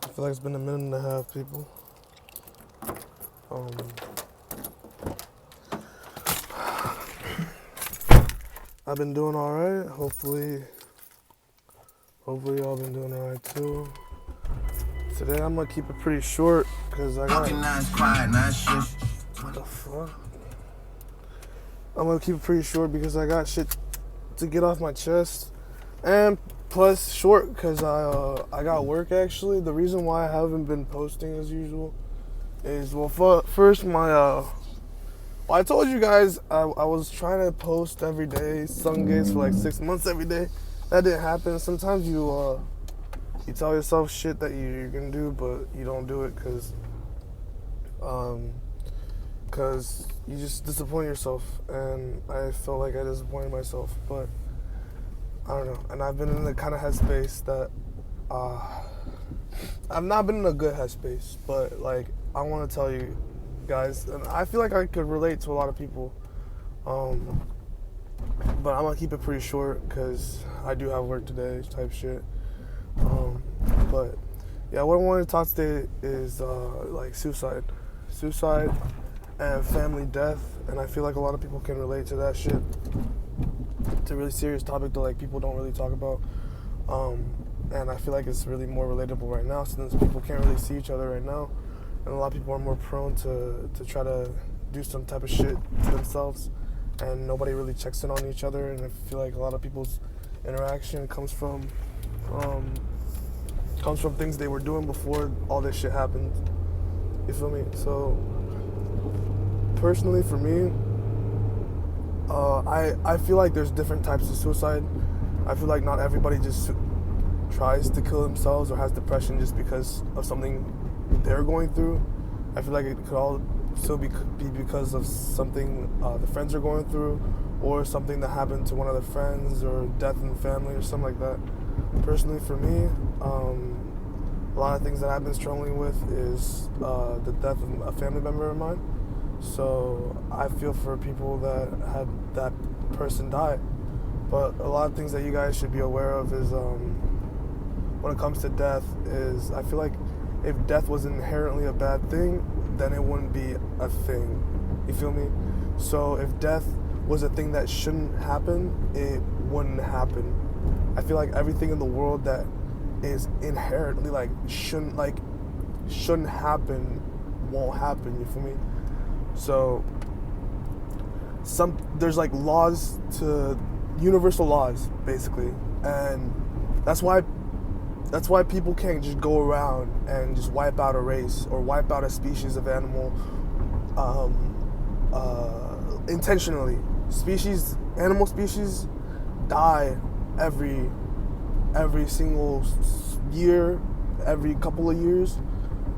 I feel like it's been a minute and a half, people. Um, I've been doing all right. Hopefully y'all been doing all right too. Today I'm gonna keep it pretty short because I got. What the fuck? I'm gonna keep it pretty short because I got shit to get off my chest, and plus short because I got work actually. The reason why I haven't been posting as usual is first I told you guys I was trying to post every day, Sundays for like 6 months every day. That didn't happen. Sometimes you tell yourself shit that you're gonna do, but you don't do it because you just disappoint yourself. And I felt like I disappointed myself, but I don't know. And I've been in the kind of headspace that I've not been in a good headspace, but like I want to tell you guys, and I feel like I could relate to a lot of people, but I'm gonna keep it pretty short because I do have work today type shit. But yeah, what I want to talk today is like suicide and family death, and I feel like a lot of people can relate to that shit. It's a really serious topic that like people don't really talk about, and I feel like it's really more relatable right now since people can't really see each other right now. And a lot of people are more prone to try to do some type of shit to themselves, and nobody really checks in on each other. And I feel like a lot of people's interaction comes from things they were doing before all this shit happened. You feel me? So personally, for me, I feel like there's different types of suicide. I feel like not everybody just tries to kill themselves or has depression just because of something they're going through. I feel like it could all still be because of something the friends are going through, or something that happened to one of their friends, or death in the family, or something like that. Personally, for me, a lot of things that I've been struggling with is the death of a family member of mine. So I feel for people that had that person die. But a lot of things that you guys should be aware of is when it comes to death is I feel like if death was inherently a bad thing, then it wouldn't be a thing. You feel me? So if death was a thing that shouldn't happen, it wouldn't happen. I feel like everything in the world that is inherently like shouldn't happen won't happen. You feel me? So there's like laws to universal laws basically, and that's why people can't just go around and just wipe out a race or wipe out a species of animal intentionally. Animal species die every single year, every couple of years,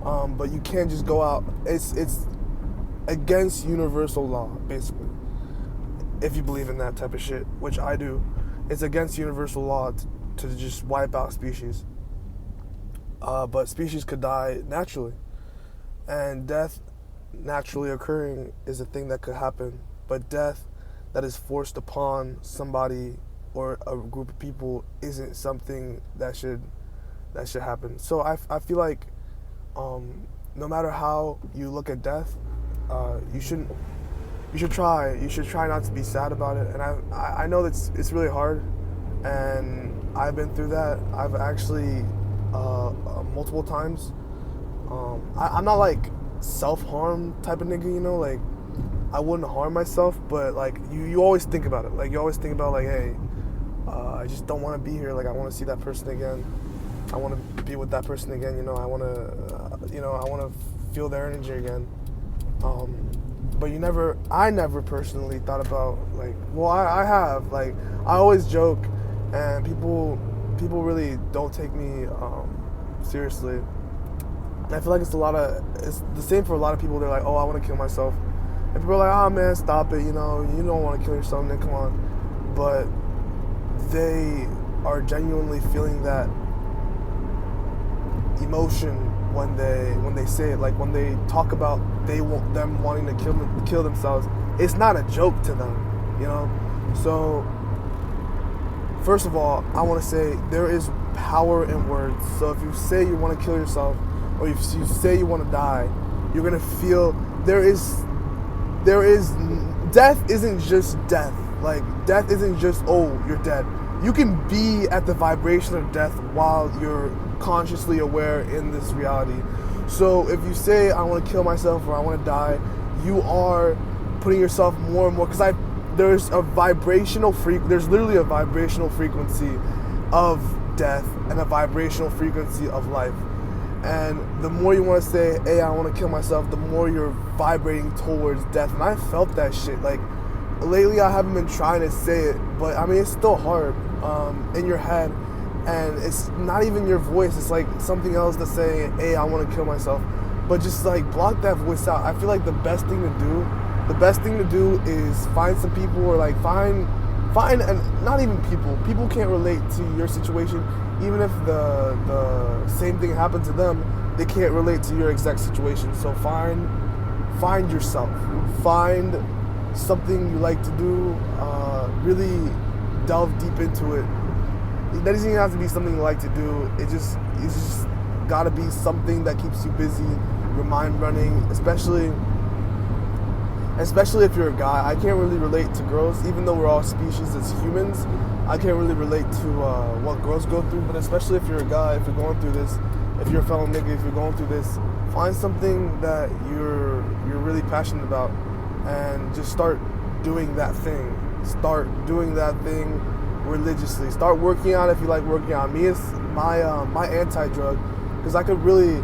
but you can't just go out. It's against universal law, basically. If you believe in that type of shit, which I do, it's against universal law to just wipe out species. But species could die naturally, and death naturally occurring is a thing that could happen. But death that is forced upon somebody or a group of people isn't something that should happen. So I feel like no matter how you look at death, you should try not to be sad about it. And I know that it's really hard, and I've been through that. I've actually multiple times. I'm not like self-harm type of nigga, you know, like I wouldn't harm myself, but like you always think about it. Like you always think about like, hey, I just don't want to be here. Like I want to see that person again. I want to be with that person again. You know, I want to feel their energy again. But I never personally thought about like, well, I have, like, I always joke, and people really don't take me seriously. And I feel like it's the same for a lot of people. They're like, oh, I want to kill myself. And people are like, oh man, stop it, you know, you don't want to kill yourself, man, come on. But they are genuinely feeling that emotion when they say it, like when they talk about them wanting to kill themselves, it's not a joke to them, you know. So first of all, I want to say there is power in words. So if you say you want to kill yourself, or if you say you want to die, you're gonna feel there is death isn't just death. Like, death isn't just, oh, you're dead. You can be at the vibration of death while you're consciously aware in this reality. So if you say I want to kill myself or I want to die, you are putting yourself more and more, because there's literally a vibrational frequency of death and a vibrational frequency of life. And the more you want to say, hey, I want to kill myself, the more you're vibrating towards death. And I felt that shit. Like, lately I haven't been trying to say it, but I mean, it's still hard in your head. And it's not even your voice. It's like something else that's saying, hey, I want to kill myself. But just like block that voice out. I feel like the best thing to do is find some people, or like find, and not even people can't relate to your situation. Even if the same thing happened to them, they can't relate to your exact situation. So find yourself, find something you like to do, really delve deep into it. It doesn't even have to be something you like to do. It's just gotta be something that keeps you busy, your mind running, especially if you're a guy. I can't really relate to girls, even though we're all species as humans. I can't really relate to what girls go through, but especially if you're a guy, if you're going through this, if you're a fellow nigga, if you're going through this, find something that you're really passionate about, and just start doing that thing. Start doing that thing religiously. Start working out if you like working out. Me, it's my anti-drug, because I could really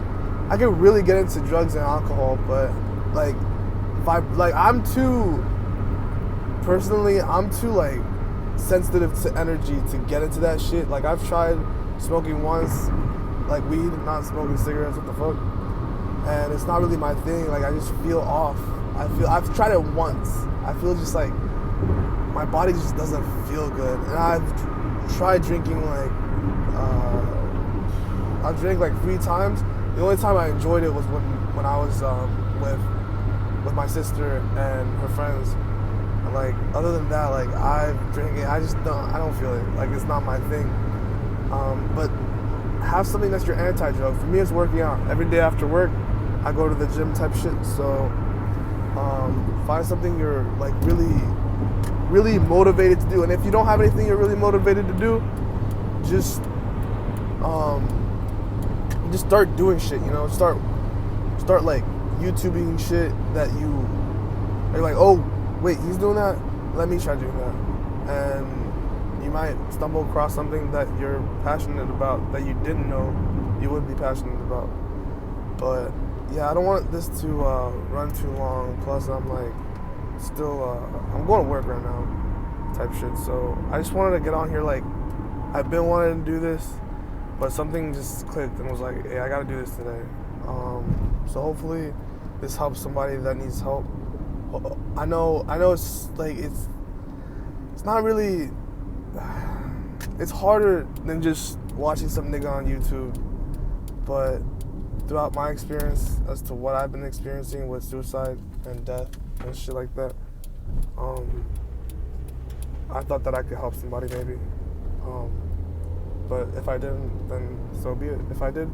get into drugs and alcohol, but I'm too like sensitive to energy to get into that shit. Like, I've tried smoking once, like weed, not smoking cigarettes, what the fuck, and it's not really my thing. Like, I just feel off. I've tried it once. I feel just like my body just doesn't feel good. And I've tried drinking, like I drank like 3 times. The only time I enjoyed it was when I was with my sister and her friends. And like, other than that, like, I've drank it, I don't feel it. Like, it's not my thing. But have something that's your anti-drug. For me, it's working out. Every day after work, I go to the gym type shit. So find something you're like really motivated to do. And if you don't have anything you're really motivated to do, just start doing shit, you know. Start like YouTubing shit that you're like, oh wait, he's doing that, let me try doing that. And you might stumble across something that you're passionate about that you didn't know you would be passionate about. But yeah, I don't want this to run too long. Plus, I'm like still I'm going to work right now type shit. So I just wanted to get on here. Like, I've been wanting to do this, but something just clicked and was like, hey, I gotta do this today. So hopefully this helps somebody that needs help. I know it's like, it's not really, it's harder than just watching some nigga on YouTube, but throughout my experience as to what I've been experiencing with suicide and death and shit like that, I thought that I could help somebody maybe. But if I didn't, then so be it. If I did,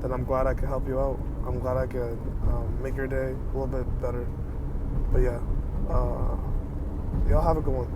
then I'm glad I could help you out. I'm glad I could make your day a little bit better. But yeah, y'all have a good one.